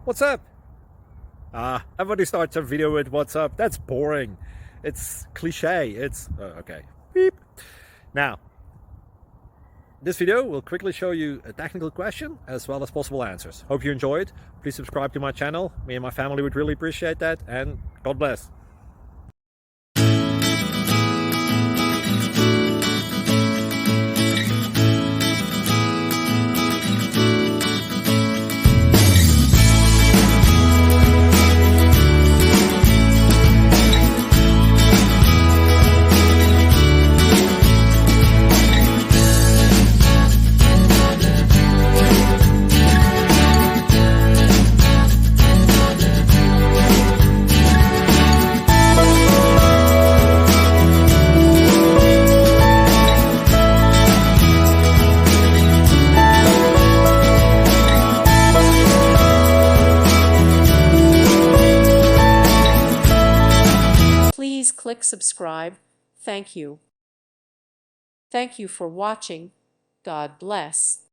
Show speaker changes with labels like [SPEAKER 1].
[SPEAKER 1] What's up? Everybody starts a video with what's up. That's boring. It's cliche. It's okay. Beep. Now, this video will quickly show you a technical question as well as possible answers. Hope you enjoyed. Please subscribe to my channel. Me and my family would really appreciate that, and God bless.
[SPEAKER 2] Please click subscribe. Thank you. Thank you for watching. God bless.